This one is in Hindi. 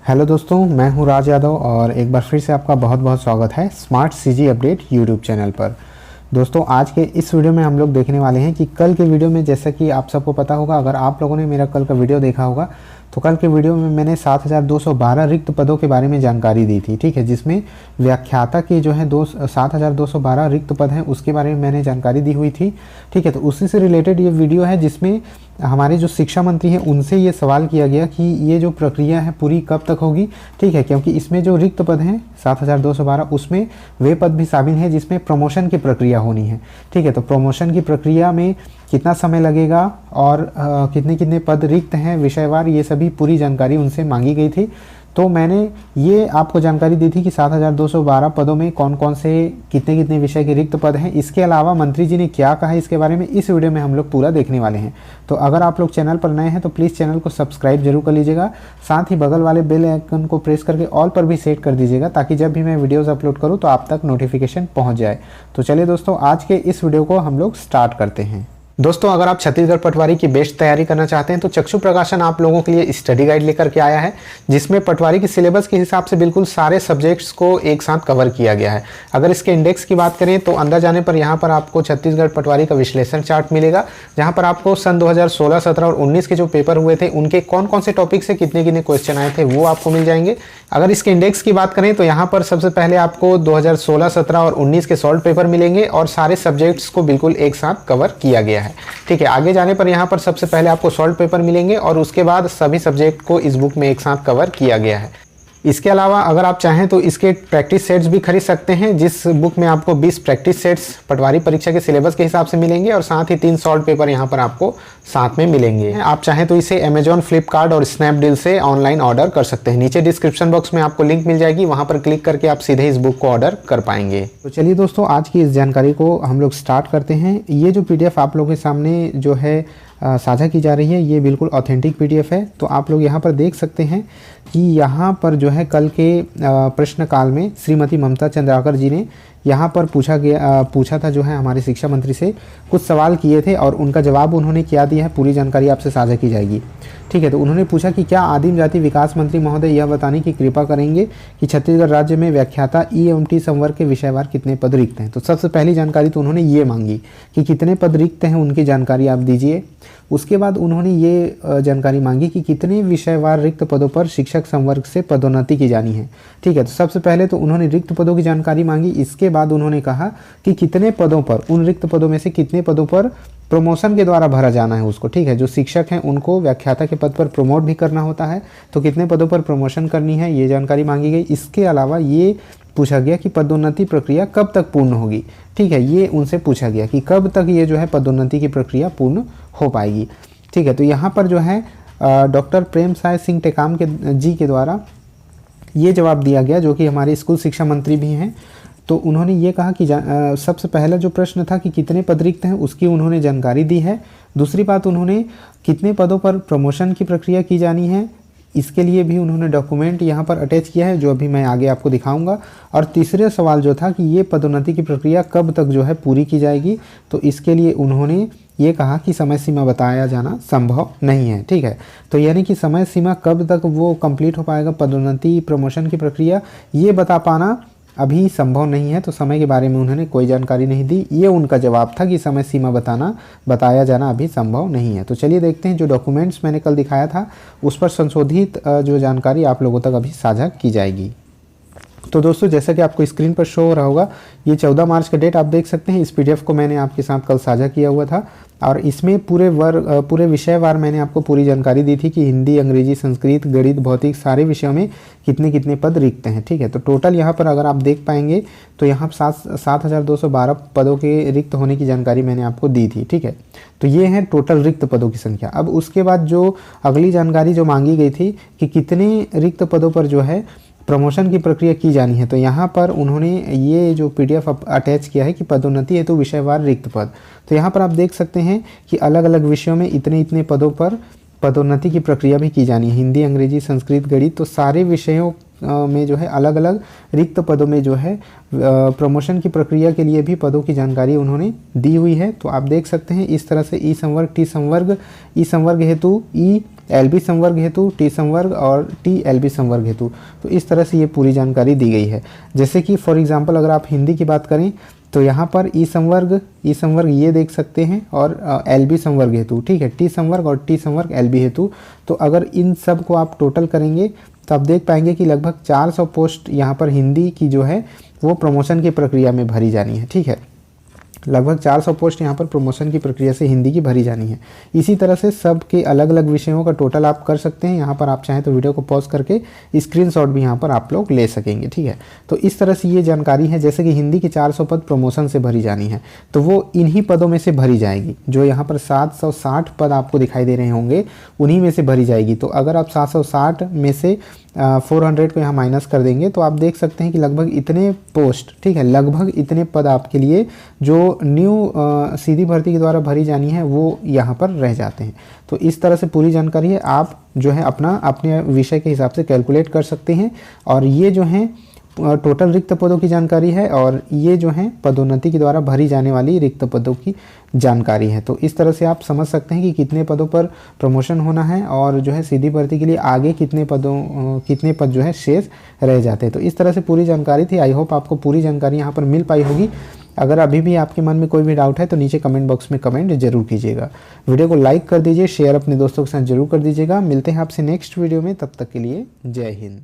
हेलो दोस्तों, मैं हूं राज यादव और एक बार फिर से आपका बहुत बहुत स्वागत है smart CG update YouTube channel पर। दोस्तों, आज के इस वीडियो में हम लोग देखने वाले हैं कि कल के वीडियो में, जैसा कि आप सबको पता होगा, अगर आप लोगों ने मेरा कल का वीडियो देखा होगा तो कल के वीडियो में मैंने 7212 रिक्त पदों के बारे में जानकारी दी थी। ठीक है, जिसमें व्याख्याता के जो है 7212 रिक्त पद हैं उसके बारे में मैंने जानकारी दी हुई थी। ठीक है, तो उसी से रिलेटेड ये वीडियो है जिसमें हमारे जो शिक्षा मंत्री हैं उनसे ये सवाल किया गया कि ये जो प्रक्रिया है पूरी कब तक होगी। ठीक है, क्योंकि इसमें जो रिक्त पद हैं 7212 उसमें वे पद भी शामिल हैं जिसमें प्रमोशन की प्रक्रिया होनी है। ठीक है, तो प्रमोशन की प्रक्रिया में कितना समय लगेगा और कितने कितने पद रिक्त हैं विषयवार, ये सभी पूरी जानकारी उनसे मांगी गई थी। तो मैंने ये आपको जानकारी दी थी कि 7212 पदों में कौन कौन से कितने कितने विषय के रिक्त पद हैं। इसके अलावा मंत्री जी ने क्या कहा इसके बारे में इस वीडियो में हम लोग पूरा देखने वाले हैं। तो अगर आप लोग चैनल पर नए हैं तो प्लीज़ चैनल को सब्सक्राइब जरूर कर लीजिएगा, साथ ही बगल वाले बेल आइकन को प्रेस करके ऑल पर भी सेट कर दीजिएगा ताकि जब भी मैं वीडियोज़ अपलोड करूँ तो आप तक नोटिफिकेशन पहुँच जाए। तो चलिए दोस्तों, आज के इस वीडियो को हम लोग स्टार्ट करते हैं। दोस्तों, अगर आप छत्तीसगढ़ पटवारी की बेस्ट तैयारी करना चाहते हैं तो चक्षु प्रकाशन आप लोगों के लिए स्टडी गाइड लेकर के आया है, जिसमें पटवारी के सिलेबस के हिसाब से बिल्कुल सारे सब्जेक्ट्स को एक साथ कवर किया गया है। अगर इसके इंडेक्स की बात करें तो अंदर जाने पर यहाँ पर आपको छत्तीसगढ़ पटवारी का विश्लेषण चार्ट मिलेगा, जहाँ पर आपको सन 2016, 17 और 19 के जो पेपर हुए थे उनके कौन कौन से टॉपिक से कितने कितने क्वेश्चन आए थे वो आपको मिल जाएंगे। अगर इसके इंडेक्स की बात करें तो यहाँ पर सबसे पहले आपको 2016, 17 और 19 के सॉल्व पेपर मिलेंगे और सारे सब्जेक्ट्स को बिल्कुल एक साथ कवर किया गया है। ठीक है, आगे जाने पर यहाँ पर सबसे पहले आपको सॉल्व पेपर मिलेंगे और उसके बाद सभी सब्जेक्ट को इस बुक में एक साथ कवर किया गया है। इसके अलावा अगर आप चाहें तो इसके प्रैक्टिस सेट्स भी खरीद सकते हैं, जिस बुक में आपको 20 प्रैक्टिस सेट्स पटवारी परीक्षा के सिलेबस के हिसाब से मिलेंगे और साथ ही 3 सॉल्व पेपर यहाँ पर आपको साथ में मिलेंगे। आप चाहें तो इसे अमेजॉन, फ्लिपकार्ट और स्नैपडील से ऑनलाइन ऑर्डर कर सकते हैं। नीचे डिस्क्रिप्शन बॉक्स में आपको लिंक मिल जाएगी, वहाँ पर क्लिक करके आप सीधे इस बुक को ऑर्डर कर पाएंगे। तो चलिए दोस्तों, आज की इस जानकारी को हम लोग स्टार्ट करते हैं। ये जो PDF आप लोगों के सामने जो है साझा की जा रही है, ये बिल्कुल ऑथेंटिक PDF है। तो आप लोग यहाँ पर देख सकते हैं कि यहाँ पर जो है कल के प्रश्नकाल में श्रीमती ममता चंद्राकर जी ने यहाँ पर पूछा था जो है हमारे शिक्षा मंत्री से कुछ सवाल किए थे और उनका जवाब उन्होंने क्या दिया है पूरी जानकारी आपसे साझा की जाएगी। ठीक है, तो उन्होंने पूछा कि क्या आदिम जाति विकास मंत्री महोदय यह बताने की कृपा करेंगे कि छत्तीसगढ़ राज्य में व्याख्याता EMT संवर्ग के विषयवार कितने पद रिक्त हैं। तो सबसे पहली जानकारी तो उन्होंने ये मांगी कि कितने पद रिक्त हैं उनकी जानकारी आप दीजिए। उसके बाद उन्होंने ये जानकारी मांगी कि कितने विषयवार रिक्त पदों पर शिक्षक संवर्ग से पदोन्नति की जानी है। ठीक है, तो सबसे पहले तो उन्होंने रिक्त पदों की जानकारी मांगी। इसके बाद उन्होंने कहा कि कितने पदों पर, उन रिक्त पदों में से कितने पदों पर प्रमोशन के द्वारा भरा जाना है उसको। ठीक है, जो शिक्षक हैं उनको व्याख्याता के पद पर प्रमोट भी करना होता है, तो कितने पदों पर प्रमोशन करनी है ये जानकारी मांगी गई। इसके अलावा ये पूछा गया कि पदोन्नति प्रक्रिया कब तक पूर्ण होगी। ठीक है, ये उनसे पूछा गया कि कब तक ये जो है पदोन्नति की प्रक्रिया पूर्ण हो पाएगी। ठीक है, तो यहाँ पर जो है डॉक्टर प्रेम साय सिंह टेकाम जी के द्वारा ये जवाब दिया गया, जो कि हमारे स्कूल शिक्षा मंत्री भी हैं। तो उन्होंने ये कहा कि सबसे पहला जो प्रश्न था कि कितने पद रिक्त हैं उसकी उन्होंने जानकारी दी है। दूसरी बात, उन्होंने कितने पदों पर प्रमोशन की प्रक्रिया की जानी है इसके लिए भी उन्होंने डॉक्यूमेंट यहाँ पर अटैच किया है, जो अभी मैं आगे आपको दिखाऊंगा। और तीसरे सवाल जो था कि ये पदोन्नति की प्रक्रिया कब तक जो है पूरी की जाएगी, तो इसके लिए उन्होंने ये कहा कि समय सीमा बताया जाना संभव नहीं है। ठीक है, तो यानी कि समय सीमा कब तक वो कंप्लीट हो पाएगा पदोन्नति प्रमोशन की प्रक्रिया, ये बता पाना अभी संभव नहीं है। तो समय के बारे में उन्होंने कोई जानकारी नहीं दी। ये उनका जवाब था कि समय सीमा बताया जाना अभी संभव नहीं है। तो चलिए देखते हैं जो डॉक्यूमेंट्स मैंने कल दिखाया था उस पर संशोधित जो जानकारी आप लोगों तक अभी साझा की जाएगी। तो दोस्तों, जैसा कि आपको स्क्रीन पर शो हो रहा होगा, ये 14 मार्च का डेट आप देख सकते हैं। इस PDF को मैंने आपके साथ कल साझा किया हुआ था और इसमें पूरे विषयवार मैंने आपको पूरी जानकारी दी थी कि हिंदी, अंग्रेजी, संस्कृत, गणित, भौतिक सारे विषयों में कितने कितने पद रिक्त हैं। ठीक है, तो टोटल यहाँ पर अगर आप देख पाएंगे तो यहाँ 7212 पदों के रिक्त होने की जानकारी मैंने आपको दी थी। ठीक है, तो ये है टोटल रिक्त पदों की संख्या। अब उसके बाद जो अगली जानकारी जो मांगी गई थी कि कितने रिक्त पदों पर जो है प्रमोशन की प्रक्रिया की जानी है, तो यहाँ पर उन्होंने ये जो PDF अटैच किया है कि पदोन्नति हेतु विषयवार रिक्त पद। तो यहाँ पर आप देख सकते हैं कि अलग अलग विषयों में इतने इतने पदों पर पदोन्नति की प्रक्रिया भी की जानी है। हिंदी, अंग्रेजी, संस्कृत, गणित, तो सारे विषयों में जो है अलग अलग रिक्त पदों में जो है प्रमोशन की प्रक्रिया के लिए भी पदों की जानकारी उन्होंने दी हुई है। तो आप देख सकते हैं इस तरह से ई संवर्ग, टी संवर्ग, ई संवर्ग हेतु ई, एलबी संवर्ग हेतु टी संवर्ग और टी एलबी संवर्ग हेतु, तो इस तरह से ये पूरी जानकारी दी गई है। जैसे कि फॉर एग्जांपल अगर आप हिंदी की बात करें तो यहाँ पर ई संवर्ग ये देख सकते हैं और एलबी संवर्ग हेतु, ठीक है, टी संवर्ग और टी संवर्ग एलबी हेतु। तो अगर इन सब को आप टोटल करेंगे तो आप देख पाएंगे कि लगभग 400 पोस्ट यहाँ पर हिंदी की जो है वो प्रमोशन की प्रक्रिया में भरी जानी है, ठीक है, लगभग 400 पोस्ट यहाँ पर प्रमोशन की प्रक्रिया से हिंदी की भरी जानी है। इसी तरह से सब के अलग अलग विषयों का टोटल आप कर सकते हैं। यहाँ पर आप चाहें तो वीडियो को पॉज करके स्क्रीनशॉट भी यहाँ पर आप लोग ले सकेंगे, ठीक है। तो इस तरह से ये जानकारी है। जैसे कि हिंदी की 400 पद प्रमोशन से भरी जानी है तो वो इन्हीं पदों में से भरी जाएगी। जो यहाँ पर 760 पद आपको दिखाई दे रहे होंगे उन्हीं में से भरी जाएगी। तो अगर आप 760 में से 400 को यहाँ माइनस कर देंगे तो आप देख सकते हैं कि लगभग इतने पोस्ट, ठीक है, लगभग इतने पद आपके लिए जो न्यू सीधी भर्ती के द्वारा भरी जानी है वो यहाँ पर रह जाते हैं। तो इस तरह से पूरी जानकारी है। आप जो है अपने विषय के हिसाब से कैलकुलेट कर सकते हैं। और ये जो है टोटल रिक्त पदों की जानकारी है और ये जो है पदोन्नति के द्वारा भरी जाने वाली रिक्त पदों की जानकारी है। तो इस तरह से आप समझ सकते हैं कि कितने पदों पर प्रमोशन होना है और जो है सीधी भर्ती के लिए आगे कितने पद जो है शेष रह जाते हैं। तो इस तरह से पूरी जानकारी थी। आई होप आपको पूरी जानकारी यहाँ पर मिल पाई होगी। अगर अभी भी आपके मन में कोई भी डाउट है तो नीचे कमेंट बॉक्स में कमेंट जरूर कीजिएगा। वीडियो को लाइक कर दीजिए, शेयर अपने दोस्तों के साथ जरूर कर दीजिएगा। मिलते हैं आपसे नेक्स्ट वीडियो में, तब तक के लिए जय हिंद।